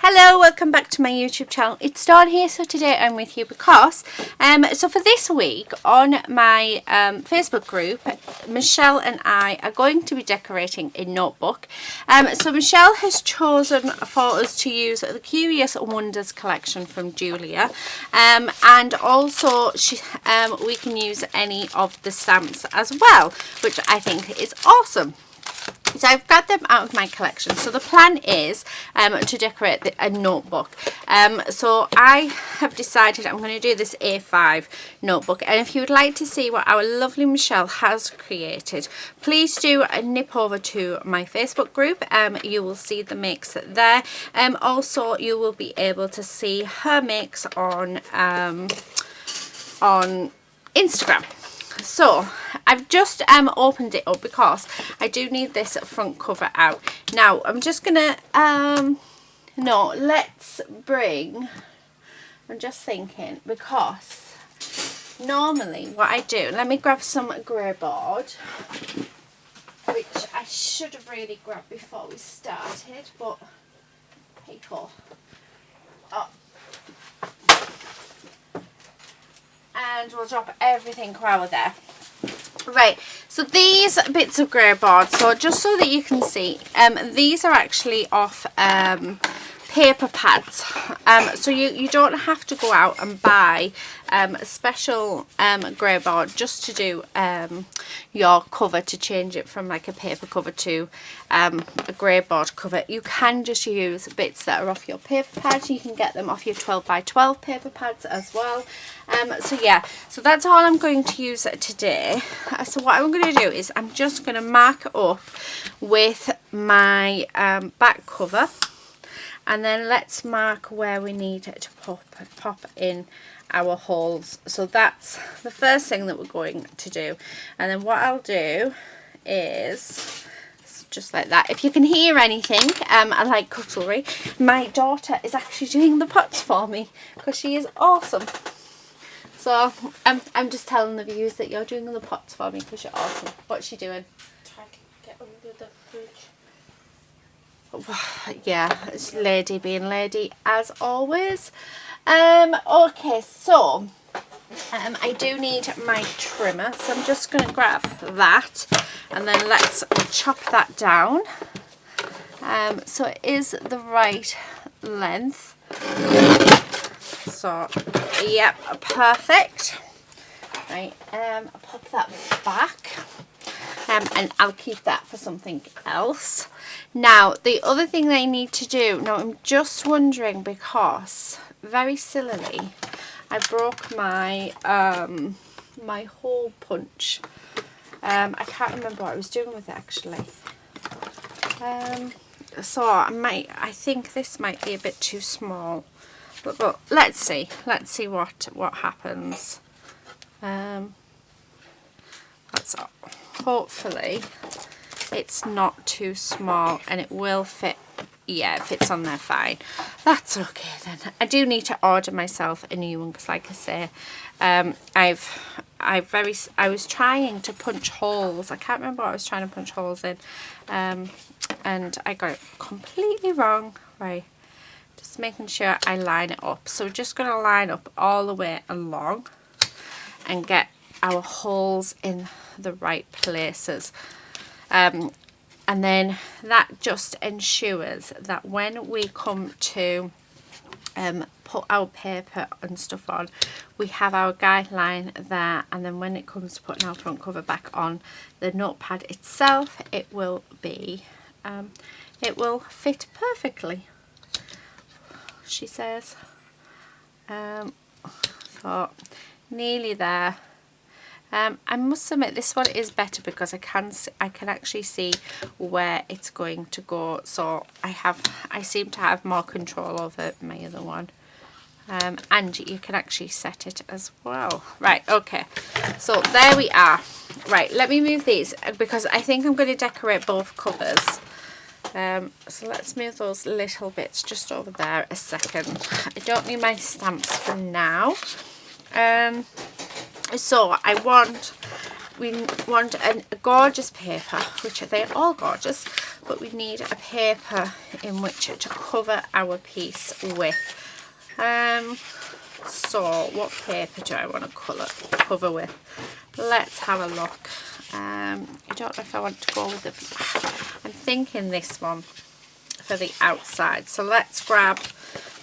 Hello, welcome back to my YouTube channel. It's Dawn here. So today I'm with you because so for this week on my Facebook group, Michelle and I are going to be decorating a notebook. So Michelle has chosen for us to use the Curious Wonders collection from Julia, and also we can use any of the stamps as well, which I think is awesome. So I've got them out of my collection. So the plan is to decorate a notebook. So I have decided I'm going to do this A5 notebook. And if you would like to see what our lovely Michelle has created, please do nip over to my Facebook group. You will see the makes there. Also, you will be able to see her makes on Instagram. So I've just opened it up because I do need this front cover out. Now I'm just gonna no, let's bring, I'm just thinking, because normally what I do, let me grab some grey board, which I should have really grabbed before we started, but people, oh. And we'll drop everything while there. Right, so these bits of grey board, so just so that you can see, these are actually off paper pads. So you don't have to go out and buy a special grey board just to do your cover, to change it from like a paper cover to a grey board cover. You can just use bits that are off your paper pads. You can get them off your 12 by 12 paper pads as well. So yeah, so that's all I'm going to use today. So what I'm going to do is I'm just going to mark up with my back cover, and then let's mark where we need to pop in our holes. So that's the first thing that we're going to do. And then what I'll do is just like that. If you can hear anything, I like cutlery. My daughter is actually doing the pots for me because she is awesome. So I'm just telling the viewers that you're doing the pots for me because you're awesome. What's she doing? Trying to get under the fridge. Yeah, it's lady being lady as always. Okay, so I do need my trimmer, so I'm just going to grab that and then let's chop that down. So it is the right length. So yep, perfect. Right, I'll pop that back. And I'll keep that for something else. Now, the other thing they need to do, now I'm just wondering because, very sillily, I broke my my hole punch. I can't remember what I was doing with it actually. So I think this might be a bit too small. But let's see what happens. That's all. Hopefully it's not too small and it will fit. Yeah, it fits on there fine. That's okay then. I do need to order myself a new one because, like I say, I was trying to punch holes. I can't remember what I was trying to punch holes in, and I got it completely wrong. Right, just making sure I line it up. So we're just going to line up all the way along and get our holes in the right places, and then that just ensures that when we come to put our paper and stuff on, we have our guideline there, and then when it comes to putting our front cover back on the notepad itself, it will be it will fit perfectly, she says. So nearly there. I must admit this one is better because I can actually see where it's going to go, so I seem to have more control over my other one, and you can actually set it as well. Right, okay, so there we are. Right, let me move these because I think I'm going to decorate both covers. So let's move those little bits just over there a second. I don't need my stamps for now. So we want a gorgeous paper, which they're all gorgeous, but we need a paper in which to cover our piece with. So what paper do I want to cover with? Let's have a look. I don't know if I want to go with I'm thinking this one for the outside. So let's grab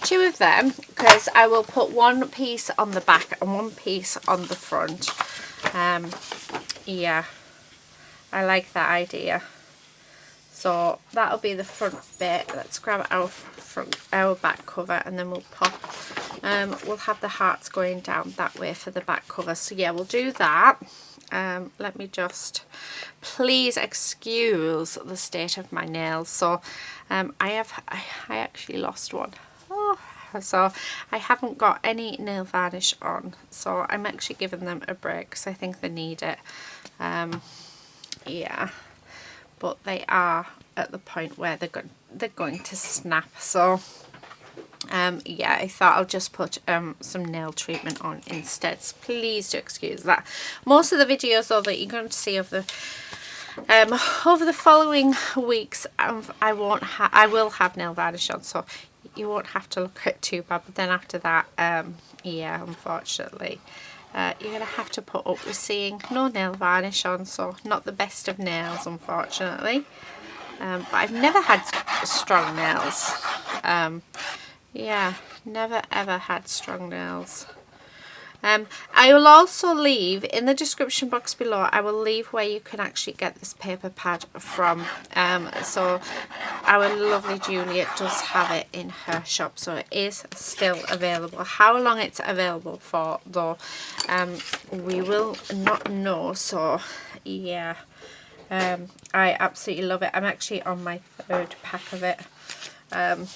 2 of them, because I will put one piece on the back and one piece on the front. Yeah, I like that idea. So that'll be the front bit. Let's grab our back cover, and then we'll pop. We'll have the hearts going down that way for the back cover. So yeah, we'll do that. Let me just, please excuse the state of my nails. So I actually lost one. Oh, so I haven't got any nail varnish on. So I'm actually giving them a break because I think they need it. Yeah. But they are at the point where they're going to snap. So yeah, I thought I'll just put some nail treatment on instead. So please do excuse that. Most of the videos though that you're going to see of the over the following weeks, I will have nail varnish on, so you won't have to look at it too bad. But then after that, yeah, unfortunately, you're going to have to put up with seeing no nail varnish on, so not the best of nails, unfortunately. But I've never had strong nails. Yeah, never ever had strong nails. I will also leave in the description box below, I will leave where you can actually get this paper pad from. So our lovely Juliet does have it in her shop, so it is still available. How long it's available for though, we will not know. So yeah, I absolutely love it. I'm actually on my 3rd pack of it. And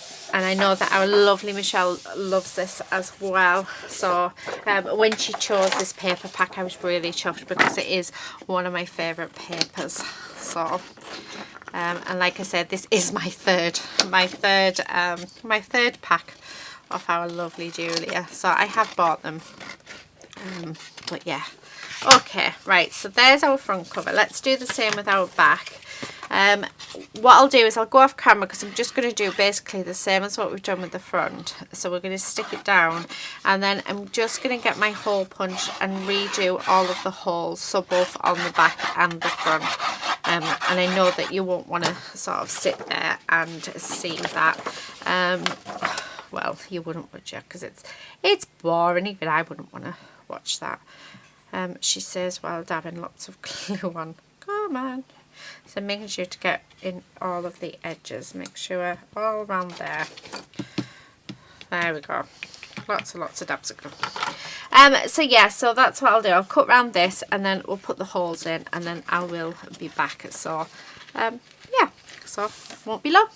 I know that our lovely Michelle loves this as well. So when she chose this paper pack, I was really chuffed because it is one of my favourite papers. So and like I said, this is my third pack of our lovely Julia. So I have bought them. But yeah, okay, right, so there's our front cover. Let's do the same with our back. What I'll do is I'll go off camera because I'm just going to do basically the same as what we've done with the front. So we're going to stick it down, and then I'm just going to get my hole punch and redo all of the holes, so both on the back and the front. And I know that you won't want to sort of sit there and see that. Well, you wouldn't, would you? Because it's boring. Even I wouldn't want to watch that. She says while dabbing lots of glue on. Come on. So making sure to get in all of the edges. Make sure all around there. There we go. Lots and lots of dabs of glue. So yeah, so that's what I'll do. I'll cut round this, and then we'll put the holes in, and then I will be back. So yeah, so won't be long.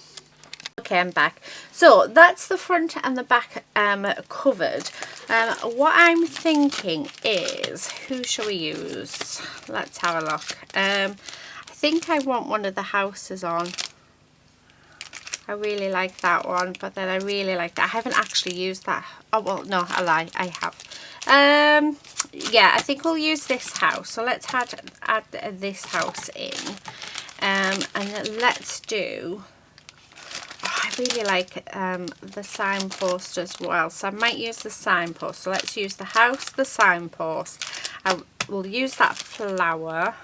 Okay, I'm back. So that's the front and the back covered. What I'm thinking is, who shall we use? Let's have a look. I think I want one of the houses on. I really like that one, but then I really like that. I haven't actually used that. Oh, well, no, I lie. I have. Yeah, I think we'll use this house. So let's add this house in. And let's do... Oh, I really like the signpost as well. So I might use the signpost. So let's use the house, the signpost. I will use that flower.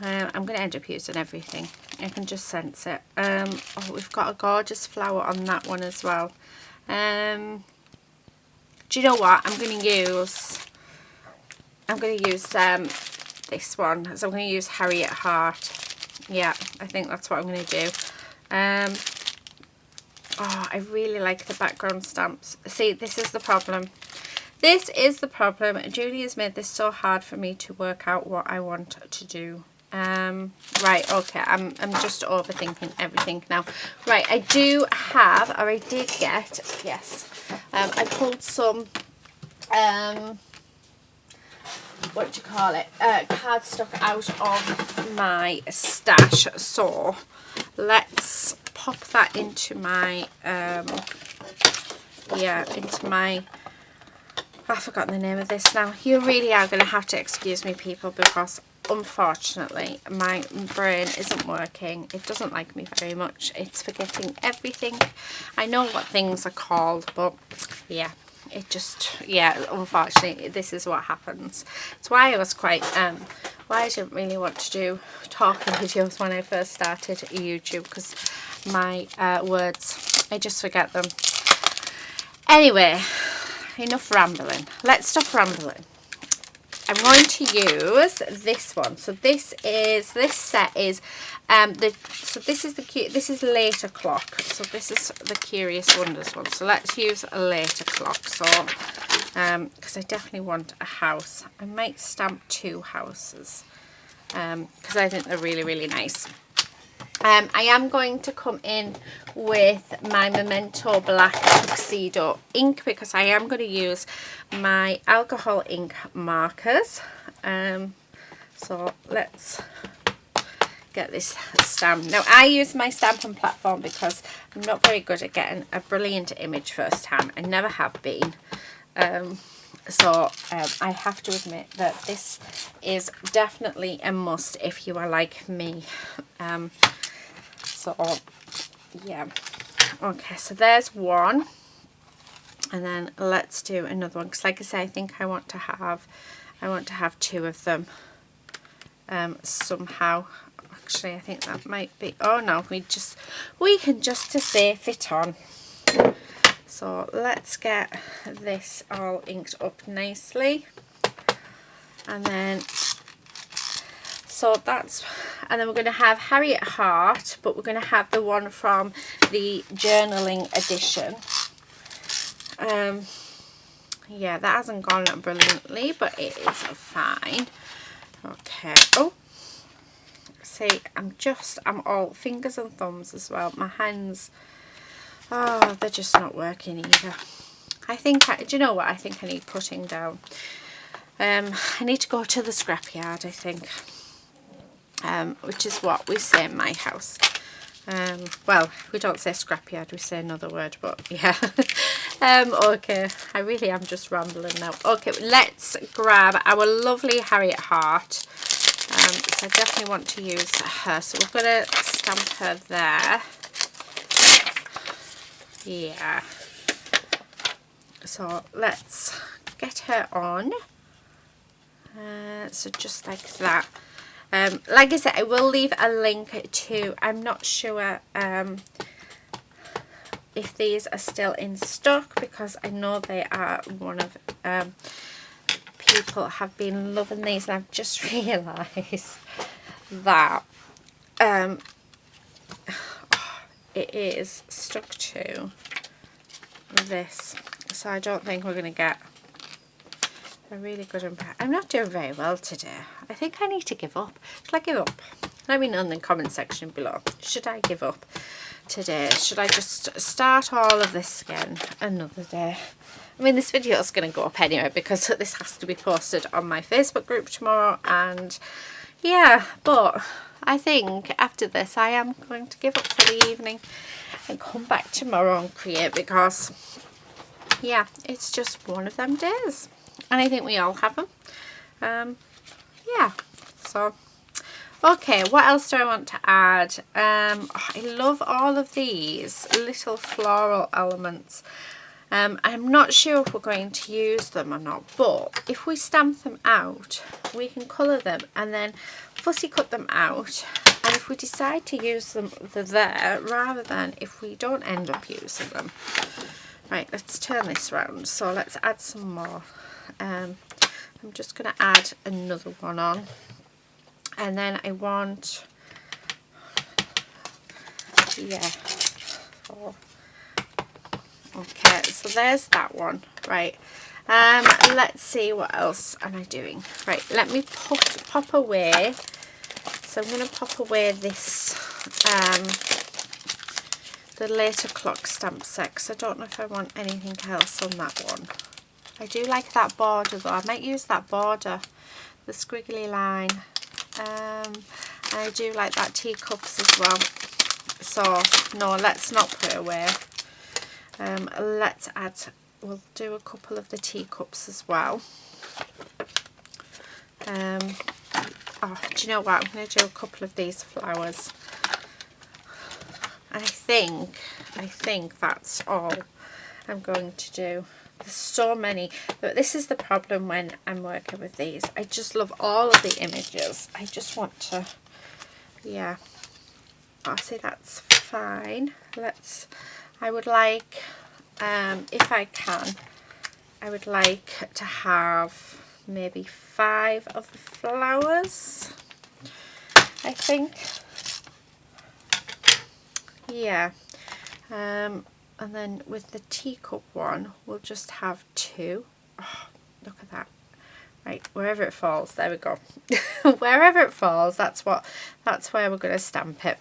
I'm going to end up using everything. I can just sense it. Oh, we've got a gorgeous flower on that one as well. Do you know what? I'm going to use this one. So I'm going to use Harriet Hart. Yeah, I think that's what I'm going to do. Oh, I really like the background stamps. See, this is the problem. This is the problem. Julie has made this so hard for me to work out what I want to do. Right, okay, I'm just overthinking everything now. Right, I do have, or I did get, yes, I pulled some, what do you call it, cardstock out of my stash. So let's pop that into my, yeah, into my, I've forgotten the name of this now. You really are going to have to excuse me, people, because unfortunately, my brain isn't working. It doesn't like me very much. It's forgetting everything. I know what things are called, but yeah, it just, yeah, unfortunately, this is what happens. It's why I was quite, why I didn't really want to do talking videos when I first started YouTube, because my words, I just forget them. Anyway, enough rambling. Let's stop rambling. I'm going to use this one. So this set is this is later clock. So this is the Curious Wonders one. So let's use a later clock. So because I definitely want a house. I might stamp 2 houses because I think they're really, really nice. I am going to come in with my Memento Black Tuxedo ink because I am going to use my alcohol ink markers. So let's get this stamped. Now I use my stamping platform because I'm not very good at getting a brilliant image first time. I never have been. So I have to admit that this is definitely a must if you are like me. So yeah, okay, so there's one, and then let's do another one, because like I say, I think I want to have 2 of them somehow. Actually, I think that might be, oh no, we can just to say fit on. So let's get this all inked up nicely, and then so that's, and then we're going to have Harriet Hart, but we're going to have the one from the journaling edition. Yeah, that hasn't gone brilliantly, but it is fine. Okay. Oh, see, I'm all fingers and thumbs as well. My hands, oh, they're just not working either. I think, do you know what? I think I need putting down. I need to go to the scrapyard, I think. Which is what we say in my house. Well, we don't say scrapyard, we say another word, but yeah. Okay, I really am just rambling now. Okay, let's grab our lovely Harriet Hart. So I definitely want to use her. So we're going to stamp her there. Yeah. So let's get her on. So just like that. Like I said, I will leave a link to, I'm not sure if these are still in stock, because I know they are one of, people have been loving these, and I've just realised that it is stuck to this, so I don't think we're going to get a really good impression. I'm not doing very well today. I think I need to give up. Should I give up? Let me know in the comment section below. Should I give up today? Should I just start all of this again another day? I mean, this video is going to go up anyway, because this has to be posted on my Facebook group tomorrow, and yeah, but I think after this I am going to give up for the evening and come back tomorrow and create, because yeah, it's just one of them days. And I think we all have them. Yeah, so okay, what else do I want to add? I love all of these little floral elements. I'm not sure if we're going to use them or not, but if we stamp them out, we can colour them and then fussy cut them out. And if we decide to use them, they're there, rather than if we don't end up using them. Right, let's turn this round. So let's add some more. I'm just going to add another one on, and then I want, yeah, okay, so there's that one. Right, let's see, what else am I doing? Right, let me pop away. So I'm going to pop away this the later clock stamp set, because I don't know if I want anything else on that one. I do like that border though. I might use that border, the squiggly line. And I do like that teacups as well. So no, let's not put it away. Let's add, we'll do a couple of the teacups as well. Oh, do you know what? I'm going to do a couple of these flowers. I think that's all I'm going to do. There's so many, but this is the problem when I'm working with these. I just love all of the images. I just want to, yeah. I see that's fine. I would like, if I can, I would like to have maybe 5 of the flowers, I think. Yeah. And then with the teacup one, we'll just have 2. Oh, look at that. Right, wherever it falls, there we go. Wherever it falls, that's where we're going to stamp it.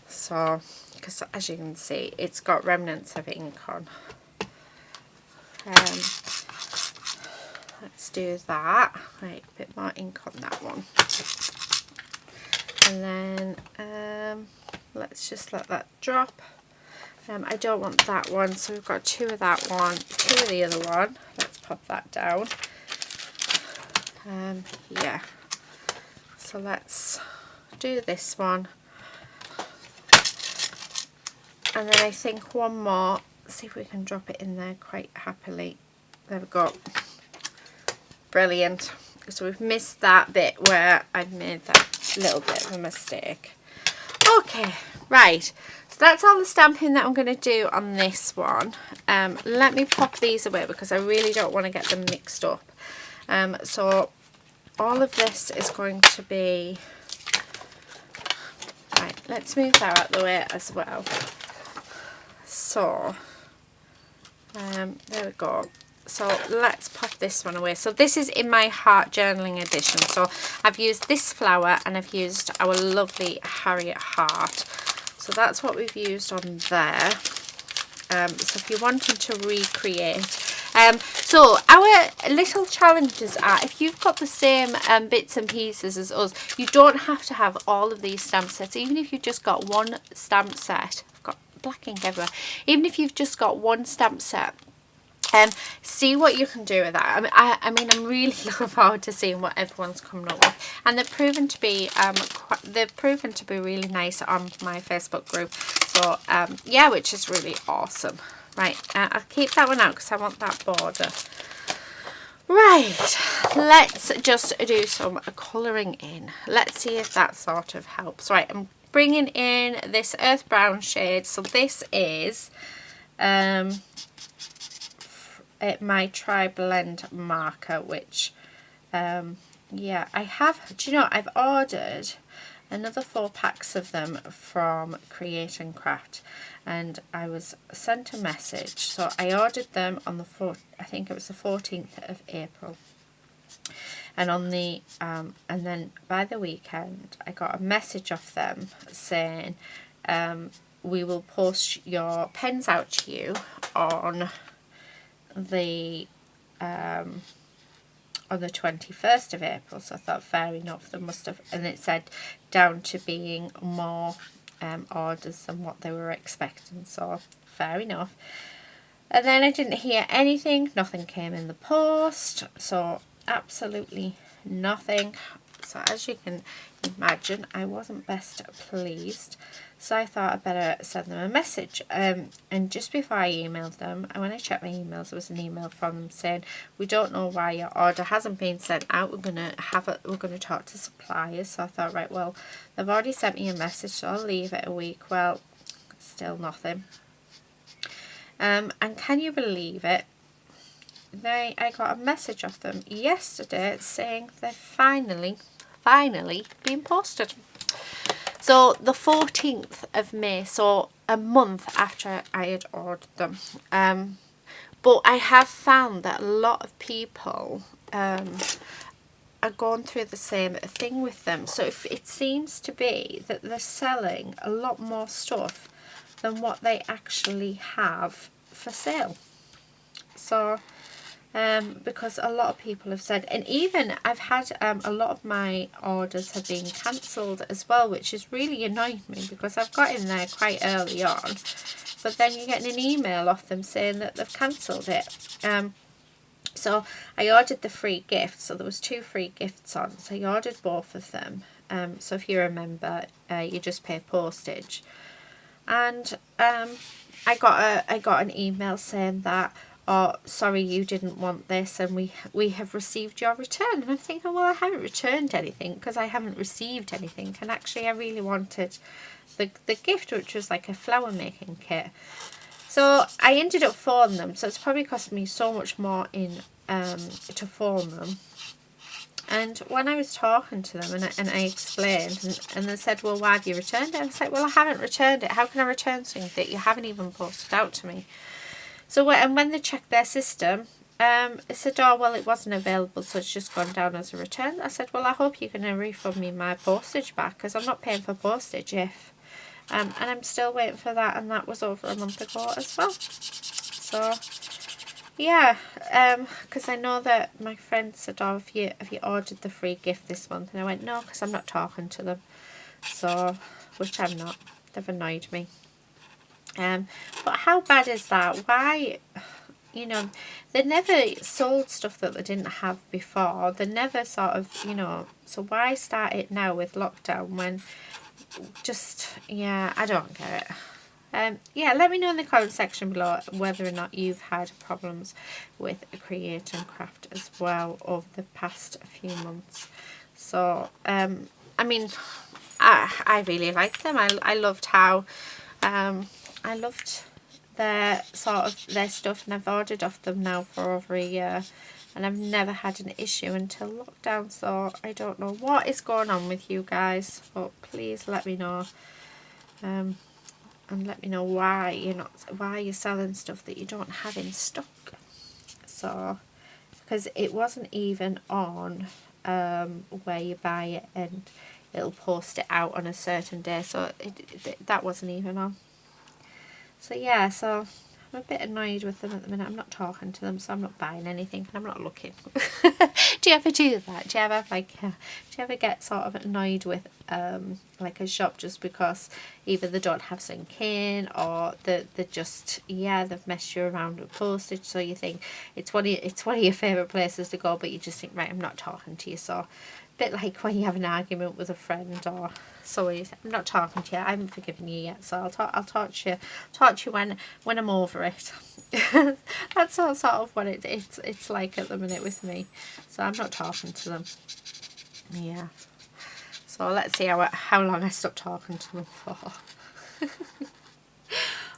So, because as you can see, it's got remnants of ink on. Let's do that. Right, a bit more ink on that one. And then let's just let that drop. I don't want that one, so we've got 2 of that one, 2 of the other one. Let's pop that down. Yeah. So let's do this one. And then I think one more. See if we can drop it in there quite happily. There we go. Brilliant. So we've missed that bit where I've made that little bit of a mistake. Okay, right. So that's all the stamping that I'm going to do on this one. Let me pop these away because I really don't want to get them mixed up. So all of this is going to be... Right, let's move that out of the way as well. So, there we go. So let's pop this one away. So this is in my heart journaling edition. So I've used this flower and I've used our lovely Harriet heart. So that's what we've used on there. So if you're wanting to recreate, so our little challenges are, if you've got the same bits and pieces as us, you don't have to have all of these stamp sets. Even if you've just got one stamp set, I've got black ink everywhere. Even if you've just got one stamp set, see what you can do with that. I mean, I'm really looking forward to seeing what everyone's coming up with, and they're proven to be really nice on my Facebook group. So yeah, which is really awesome. Right, I'll keep that one out because I want that border. Right, let's just do some colouring in. Let's see if that sort of helps. Right, I'm bringing in this earth brown shade. So this is my tri-blend marker, which yeah, I have, do you know, I've ordered another 4 packs of them from Create and Craft, and I was sent a message. So I ordered them on the I think it was the 14th of April, and on the and then by the weekend I got a message off them saying we will post your pens out to you on the 21st of April. So I thought, fair enough, they must have, and it said down to being more orders than what they were expecting, so fair enough. And then I didn't hear anything, nothing came in the post, so absolutely nothing. So as you can imagine, I wasn't best pleased. So I thought I'd better send them a message. And just before I emailed them, and when I checked my emails, there was an email from them saying, we don't know why your order hasn't been sent out. We're gonna talk to suppliers. So I thought, right, well, they've already sent me a message, so I'll leave it a week. Well, still nothing. And can you believe it? I got a message off them yesterday saying they're finally being posted. So the 14th of May, so a month after I had ordered them. But I have found that a lot of people are going through the same thing with them. So it seems to be that they're selling a lot more stuff than what they actually have for sale. So because a lot of people have said, and even I've had a lot of my orders have been cancelled as well, which has really annoyed me because I've got in there quite early on, but then you're getting an email off them saying that they've cancelled it. So I ordered the free gifts. So there was 2 free gifts on. So I ordered both of them. So if you remember, you just pay postage. And I got an email saying that, oh, sorry, you didn't want this, and we have received your return. And I'm thinking, well, I haven't returned anything because I haven't received anything. And actually, I really wanted the gift, which was like a flower making kit. So I ended up phoning them. So it's probably cost me so much more to phone them. And when I was talking to them and I explained, and they said, well, why have you returned it? I was like, well, I haven't returned it. How can I return something that you haven't even posted out to me? So when they checked their system, it said, oh, well, it wasn't available, so it's just gone down as a return. I said, well, I hope you're going to refund me my postage back, because I'm not paying for postage if. And I'm still waiting for that, and that was over a month ago as well. So, yeah, because I know that my friend said, oh, have you ordered the free gift this month? And I went, no, because I'm not talking to them. So, which I'm not. They've annoyed me. But how bad is that? Why, you know, they never sold stuff that they didn't have before. They never sort of, you know, so why start it now with lockdown when just, yeah, I don't get it. Yeah, let me know in the comment section below whether or not you've had problems with Create and Craft as well over the past few months. So, I mean, I really liked them. I loved how, I loved their stuff, and I've ordered off them now for over a year, and I've never had an issue until lockdown. So I don't know what is going on with you guys, but please let me know. And let me know why you're selling stuff that you don't have in stock. So, because it wasn't even on where you buy it and it'll post it out on a certain day, so that wasn't even on. So yeah, so I'm a bit annoyed with them at the minute. I'm not talking to them, so I'm not buying anything, and I'm not looking. Do you ever do that? Do you ever get sort of annoyed with like a shop just because either they don't have something in, or they're just, yeah, they've messed you around with postage, so you think it's one of your favourite places to go, but you just think, right, I'm not talking to you. So bit like when you have an argument with a friend, or so you say, I'm not talking to you, I haven't forgiven you yet, so I'll talk to you when I'm over it. That's sort of what it's like at the minute with me. So I'm not talking to them. Yeah. So let's see how long I stop talking to them for.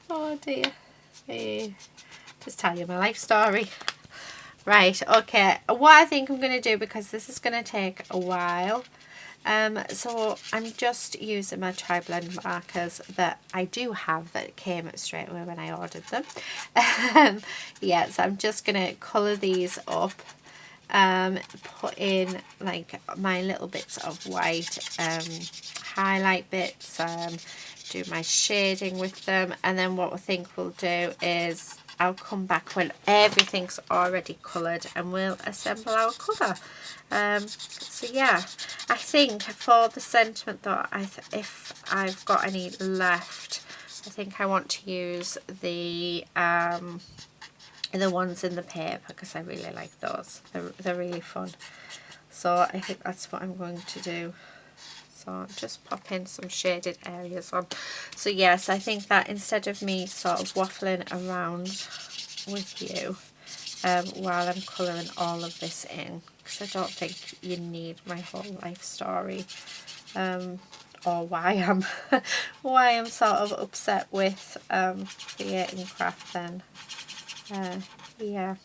Oh dear. Just tell you my life story. Right, okay, what I think I'm going to do, because this is going to take a while, so I'm just using my tri-blend markers that I do have that came straight away when I ordered them. Yeah, so I'm just going to colour these up, put in like my little bits of white, highlight bits, do my shading with them, and then what I think we'll do is I'll come back when everything's already coloured and we'll assemble our cover. So yeah, I think for the sentiment though, if I've got any left, I think I want to use the ones in the paper, because I really like those. They're really fun. So I think that's what I'm going to do. So just pop in some shaded areas on. So yes, I think that instead of me sort of waffling around with you while I'm colouring all of this in, because I don't think you need my whole life story, or why I'm sort of upset with Creating Craft then. Yeah.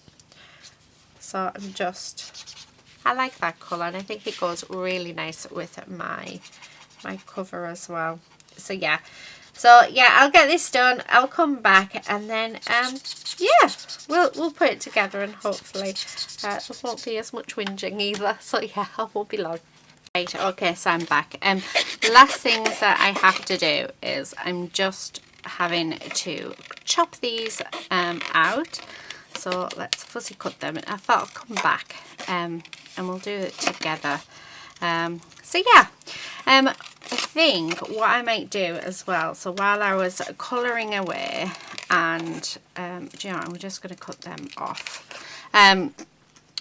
So I like that colour, and I think it goes really nice with my cover as well. So yeah, I'll get this done, I'll come back, and then yeah, we'll put it together, and hopefully there won't be as much whinging either. So yeah, I won't be long. Right, okay, so I'm back. The last things that I have to do is I'm just having to chop these out. So let's fussy cut them. I thought I'll come back and we'll do it together. So yeah, I think what I might do as well, so while I was colouring away, and do you know what, I'm just going to cut them off.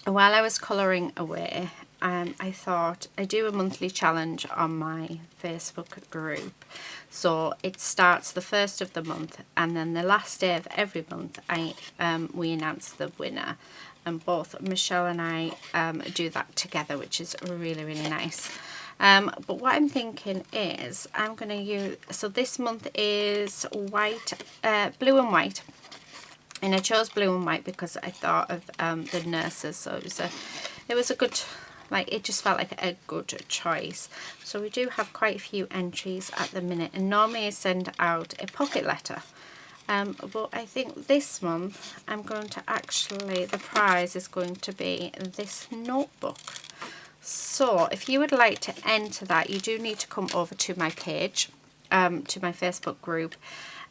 while I was colouring away, I thought I do a monthly challenge on my Facebook group. So it starts the first of the month, and then the last day of every month we announce the winner, and both Michelle and I do that together, which is really, really nice. But what I'm thinking is I'm going to use, so this month is white, blue and white. And I chose blue and white because I thought of the nurses, so it was a good, like, it just felt like a good choice. So we do have quite a few entries at the minute, and normally I send out a pocket letter. But I think this month I'm going to actually, the prize is going to be this notebook. So if you would like to enter that, you do need to come over to my page, to my Facebook group.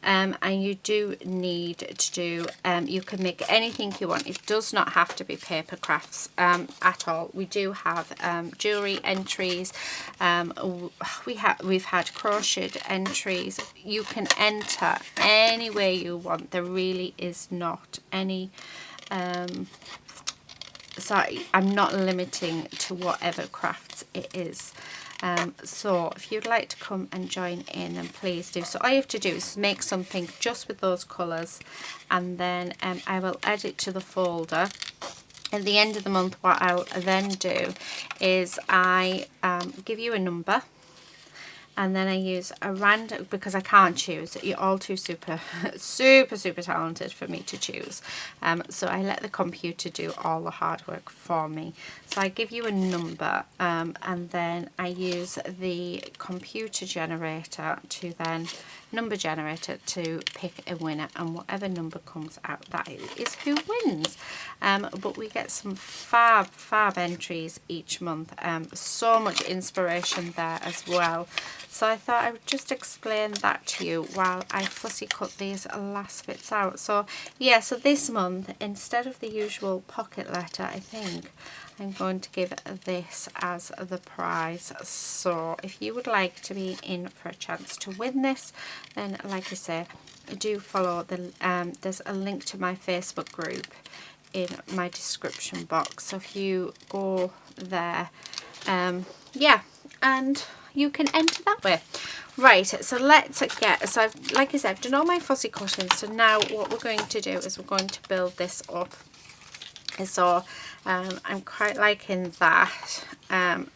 And you do need to do, you can make anything you want. It does not have to be paper crafts at all. We do have jewellery entries. We've had crocheted entries. You can enter any way you want. There really is not any, sorry, I'm not limiting to whatever crafts it is. So if you'd like to come and join in, then please do. So all you have to do is make something just with those colours, and then I will add it to the folder. At the end of the month, what I'll then do is I give you a number, and then I use a random, because I can't choose. You're all too super talented for me to choose. So I let the computer do all the hard work for me. So I give you a number, and then I use the computer generator to then, number generator, to pick a winner, and whatever number comes out, that is who wins. But we get some fab entries each month. So much inspiration there as well. So I thought I would just explain that to you while I fussy cut these last bits out. So yeah, so this month, instead of the usual pocket letter, I think I'm going to give this as the prize. So if you would like to be in for a chance to win this, then like I say, do follow the, there's a link to my Facebook group in my description box. So if you go there, yeah, and you can enter that way. Right, so let's get, so I've, like I said, I've done all my fussy cutting. So now what we're going to do is we're going to build this up. So I'm quite liking that. I'm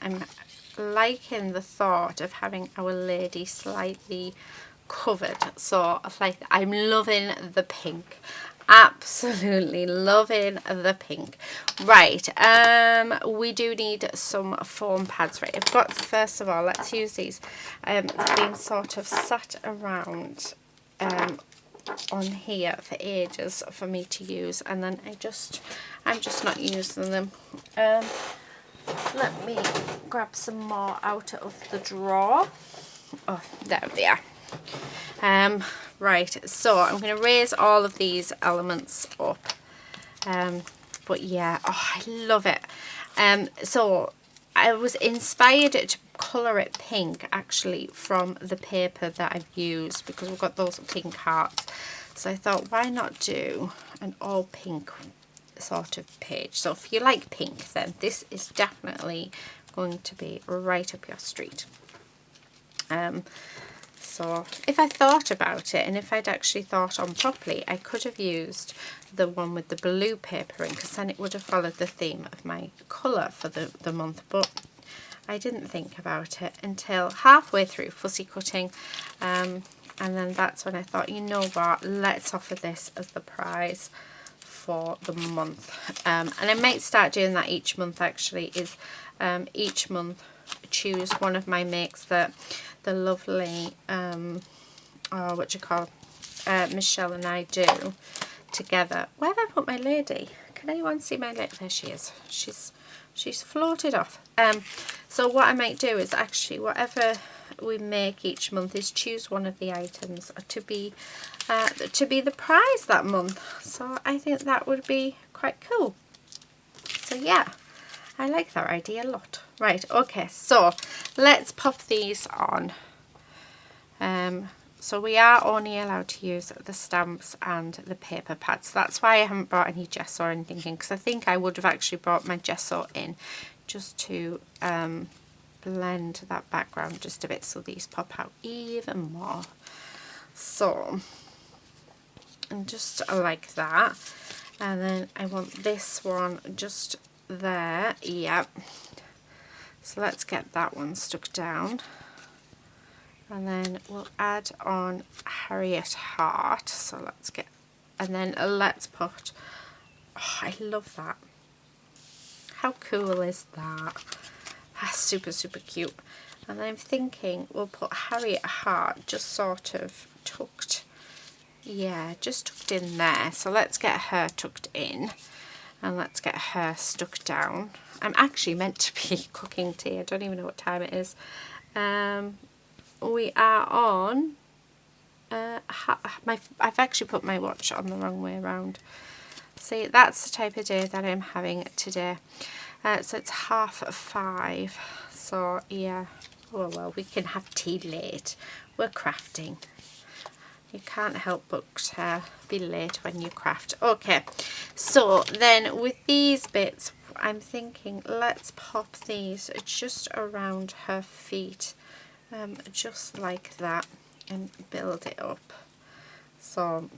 liking the thought of having our lady slightly covered. So like, I'm loving the pink. Absolutely loving the pink. Right, we do need some foam pads. Right, I've got, first of all, let's use these. They've been sort of sat around on here for ages for me to use, and then I'm just not using them. Let me grab some more out of the drawer. Oh, there they are. Right, so I'm going to raise all of these elements up, but yeah, oh, I love it. So I was inspired to colour it pink actually from the paper that I've used, because we've got those pink hearts. So I thought, why not do an all pink sort of page? So if you like pink, then this is definitely going to be right up your street. So if I thought about it, and if I'd actually thought on properly, I could have used the one with the blue paper in, because then it would have followed the theme of my colour for the month. But I didn't think about it until halfway through fussy cutting, and then that's when I thought, you know what, let's offer this as the prize for the month. And I might start doing that each month actually, is each month choose one of my makes that the lovely Michelle and I do together. Where have I put my lady? Can anyone see my lady? There she is. She's floated off. So what I might do is actually, whatever we make each month, is choose one of the items to be the prize that month. So I think that would be quite cool. So yeah, I like that idea a lot. Right, okay, so let's pop these on. So we are only allowed to use the stamps and the paper pads. That's why I haven't brought any gesso or anything in, because I think I would have actually brought my gesso in just to blend that background just a bit so these pop out even more. So, and just like that. And then I want this one just there. Yep. So let's get that one stuck down. And then we'll add on Harriet Heart. So let's get, and then let's put, oh, I love that. How cool is that? That's super, super cute. And I'm thinking we'll put Harriet Heart just sort of tucked, yeah, just tucked in there. So let's get her tucked in and let's get her stuck down. I'm actually meant to be cooking tea. I don't even know what time it is. We are on, I've actually put my watch on the wrong way around. See, that's the type of day that I'm having today. So it's 5:30. So yeah, oh well, we can have tea late. We're crafting. You can't help but be late when you craft. Okay, so then with these bits, I'm thinking let's pop these just around her feet. Just like that, and build it up. So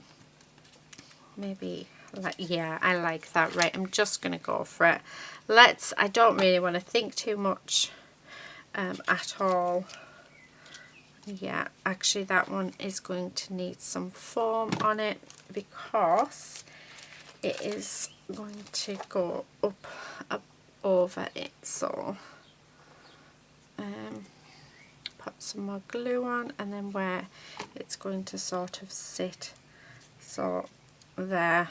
maybe like, yeah, I like that. Right, I'm just gonna go for it. I don't really want to think too much at all. Yeah, actually that one is going to need some foam on it because it is going to go up over it. So put some more glue on, and then where it's going to sort of sit, so there,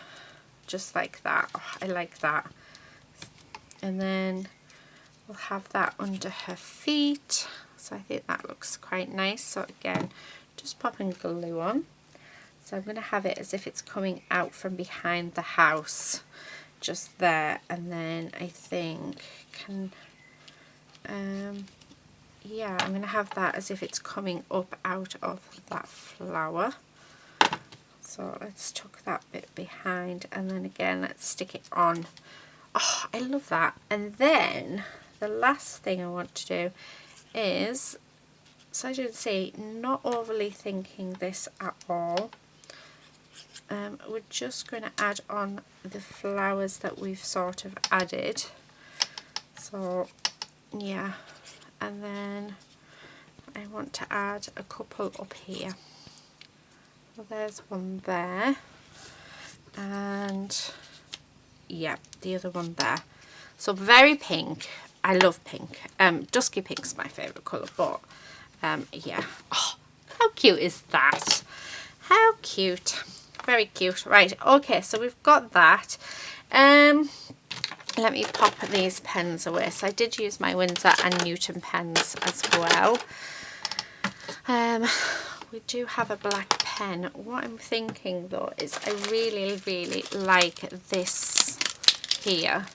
just like that. Oh, I like that. And then we'll have that under her feet, so I think that looks quite nice. So again, just popping glue on. So I'm going to have it as if it's coming out from behind the house, just there. And then I think yeah, I'm going to have that as if it's coming up out of that flower. So let's tuck that bit behind, and then again let's stick it on. Oh, I love that. And then the last thing I want to do is, so as you can see, not overly thinking this at all. We're just going to add on the flowers that we've sort of added. So yeah, and then I want to add a couple up here. Well, there's one there, and yeah, the other one there. So very pink. I love pink. Dusky pink's my favourite colour, but yeah. Oh, how cute is that? How cute. Very cute. Right, okay, so we've got that. Let me pop these pens away. So I did use my Winsor and Newton pens as well. We do have a black pen. What I'm thinking though is I really, really like this here,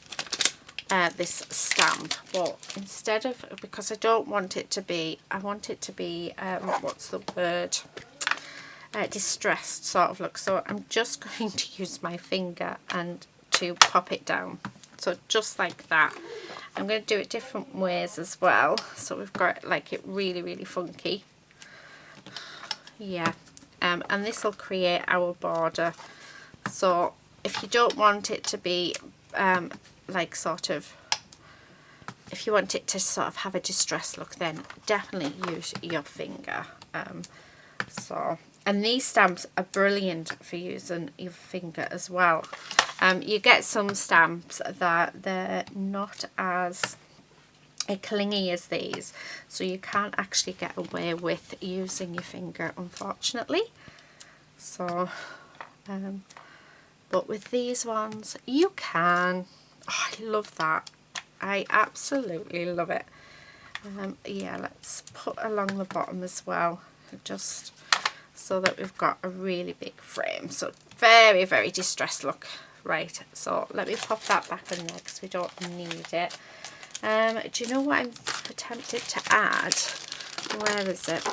this stamp. But instead of, because I don't want it to be, I want it to be, what's the word? Distressed sort of look. So I'm just going to use my finger and to pop it down. So just like that. I'm going to do it different ways as well. So we've got like it really, really funky. Yeah. And this will create our border. So if you don't want it to be like sort of, if you want it to sort of have a distressed look, then definitely use your finger. So, and these stamps are brilliant for using your finger as well. You get some stamps that they're not as clingy as these, so you can't actually get away with using your finger, unfortunately. So but with these ones you can. Oh, I love that. I absolutely love it. Yeah, let's put along the bottom as well, just so that we've got a really big frame. So very, very distressed look. Right, so let me pop that back in there because we don't need it. Do you know what I'm tempted to add? Where is it?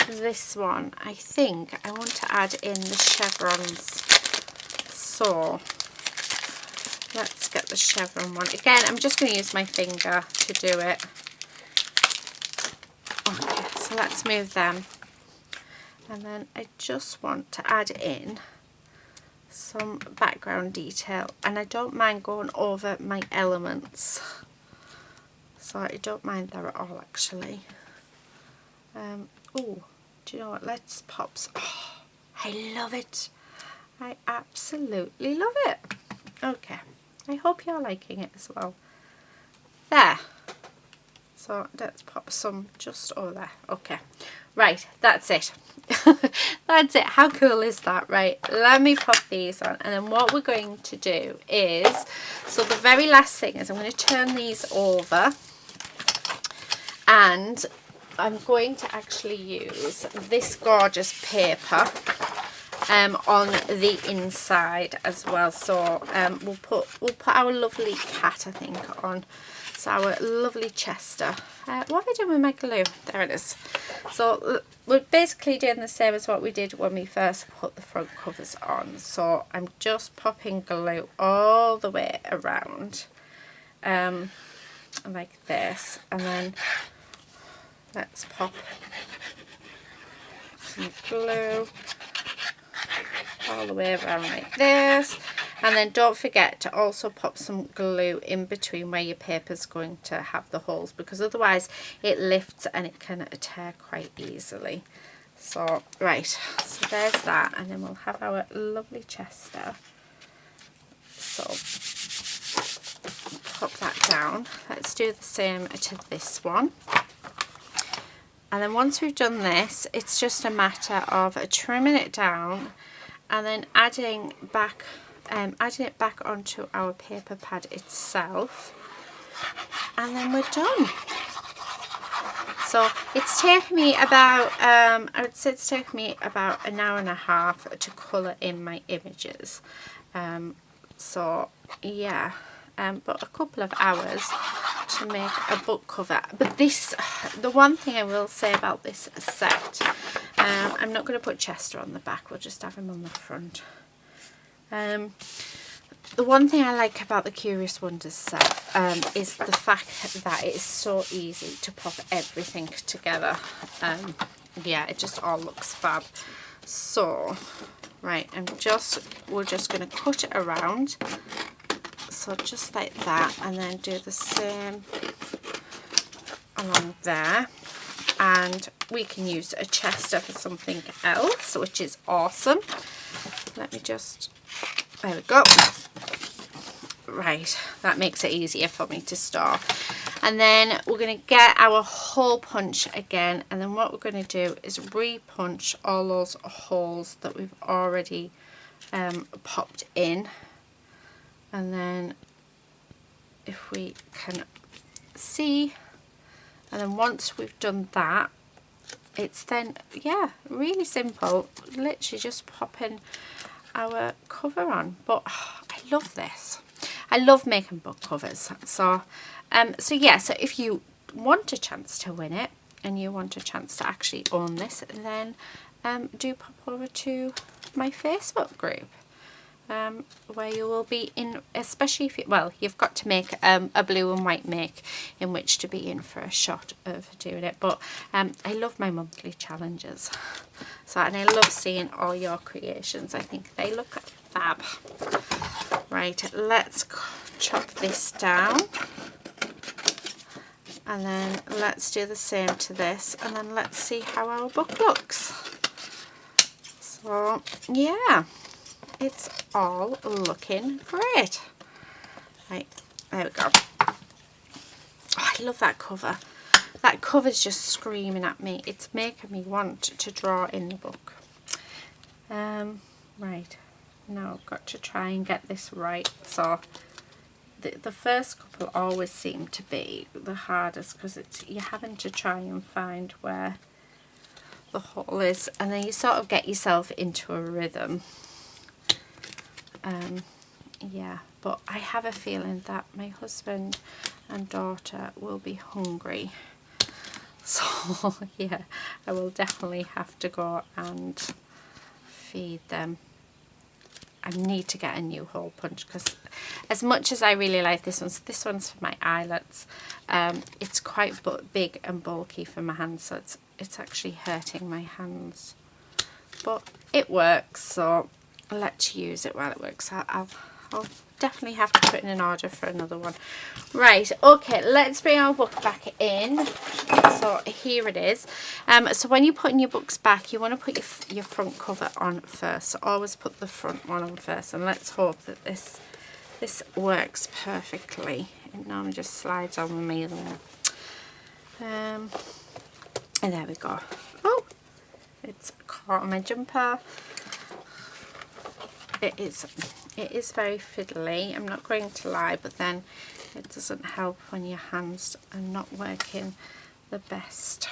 This one, I think I want to add in the chevrons. So let's get the chevron one. Again, I'm just going to use my finger to do it. Okay, so let's move them. And then I just want to add in some background detail. And I don't mind going over my elements. So I don't mind that at all, actually. Oh, do you know what? Let's pop some. Oh, I love it. I absolutely love it. Okay, I hope you're liking it as well. There. So let's pop some just over there. Okay, right, that's it. That's it. How cool is that? Right, let me pop these on, and then what we're going to do is, so the very last thing is I'm going to turn these over, and I'm going to actually use this gorgeous paper on the inside as well. So we'll put our lovely cat, I think, on. So our lovely Chester. What have I done with my glue? There it is. So we're basically doing the same as what we did when we first put the front covers on. So I'm just popping glue all the way around, like this, and then let's pop some glue all the way around like this. And then don't forget to also pop some glue in between where your paper's going to have the holes, because otherwise it lifts and it can tear quite easily. So right, so there's that, and then we'll have our lovely Chester. So pop that down. Let's do the same to this one. And then once we've done this, it's just a matter of trimming it down and then adding it back onto our paper pad itself, and then we're done. So it's taken me about I would say it's taken me about an hour and a half to colour in my images. So yeah, but a couple of hours to make a book cover. But this, the one thing I will say about this set, I'm not going to put Chester on the back, we'll just have him on the front. The one thing I like about the Curious Wonders set is the fact that it is so easy to pop everything together. Yeah, it just all looks fab. So right, we're just going to cut it around, so just like that, and then do the same along there. And we can use a Chester for something else, which is awesome. Let me just, there we go. Right, that makes it easier for me to store. And then we're going to get our hole punch again, and then what we're going to do is re-punch all those holes that we've already popped in. And then if we can see, and then once we've done that, it's then, yeah, really simple, literally just popping our cover on. But oh, I love this. I love making book covers. So yeah, so if you want a chance to win it and you want a chance to actually own this, then do pop over to my Facebook group, where you will be in, especially if you, well, you've got to make a blue and white make in which to be in for a shot of doing it. But I love my monthly challenges, so, and I love seeing all your creations. I think they look fab. Right, let's chop this down, and then let's do the same to this, and then let's see how our book looks. So yeah, it's all looking great. Right, there we go. Oh, I love that cover. That cover's just screaming at me. It's making me want to draw in the book. Right, now I've got to try and get this right. So the first couple always seem to be the hardest, because it's, you're having to try and find where the hole is, and then you sort of get yourself into a rhythm. Yeah, but I have a feeling that my husband and daughter will be hungry, So yeah, I will definitely have to go and feed them. I need to get a new hole punch because as much as I really like this one, so this one's for my eyelets, it's quite big and bulky for my hands, so it's actually hurting my hands. But it works, so let's use it while it works. I'll definitely have to put in an order for another one. Right, okay, let's bring our book back in. So here it is. So when you're putting your books back, you want to put your front cover on first. So always put the front one on first, and let's hope that this works perfectly. It normally just slides on with me there. And there we go. Oh, it's caught on my jumper. It is very fiddly, I'm not going to lie, but then it doesn't help when your hands are not working the best.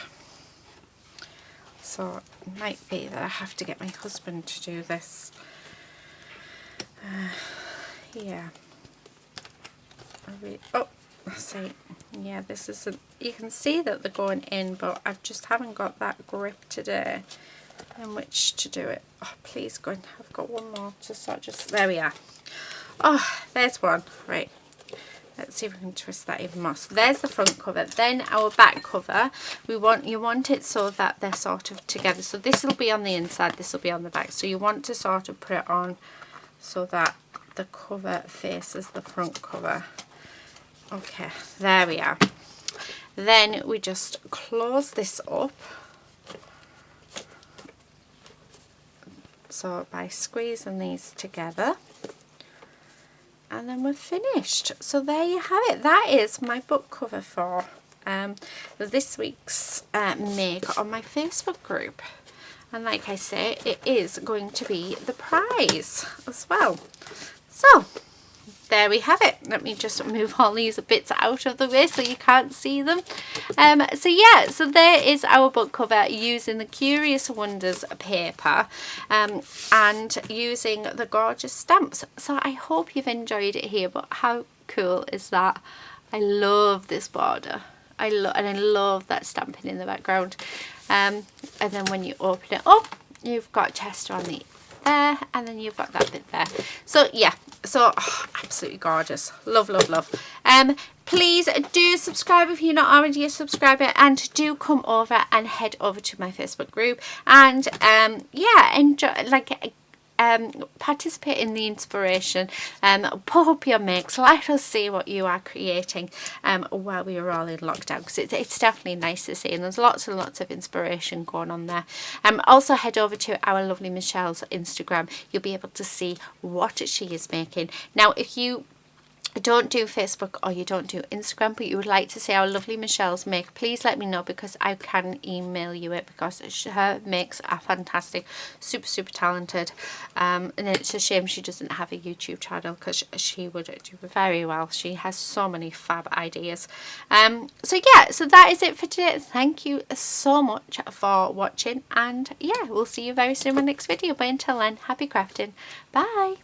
So it might be that I have to get my husband to do this. Yeah. Oh, see, yeah, this isn't, you can see that they're going in, but I just haven't got that grip today in which to do it. Oh, please go and I've got one more to sort just, there we are. Oh, there's one. Right, let's see if we can twist that even more. So there's the front cover. Then our back cover, you want it so that they're sort of together. So this will be on the inside, this will be on the back. So you want to sort of put it on so that the cover faces the front cover. Okay, there we are. Then we just close this up. So by squeezing these together, and then we're finished. So there you have it. That is my book cover for this week's make on my Facebook group. And like I say, it is going to be the prize as well. So there we have it. Let me just move all these bits out of the way so you can't see them. So yeah, so there is our book cover using the Curious Wonders paper and using the gorgeous stamps. So I hope you've enjoyed it here, but how cool is that? I love this border. I love that stamping in the background. And then when you open it up, you've got Chester on the there, and then you've got that bit there. So yeah, so absolutely gorgeous. Love, love, love. Please do subscribe if you're not already a subscriber, and do come over and head over to my Facebook group and yeah, enjoy, like participate in the inspiration, put up your makes, let us see what you are creating while we are all in lockdown, because it's definitely nice to see, and there's lots and lots of inspiration going on there. Also head over to our lovely Michelle's Instagram. You'll be able to see what she is making. Now if you don't do Facebook or you don't do Instagram, but you would like to see our lovely Michelle's make, please let me know, because I can email you it, because her makes are fantastic, super talented, and it's a shame she doesn't have a YouTube channel, because she would do very well. She has so many fab ideas. So yeah, so that is it for today. Thank you so much for watching, and yeah, we'll see you very soon in my next video, but until then, happy crafting. Bye.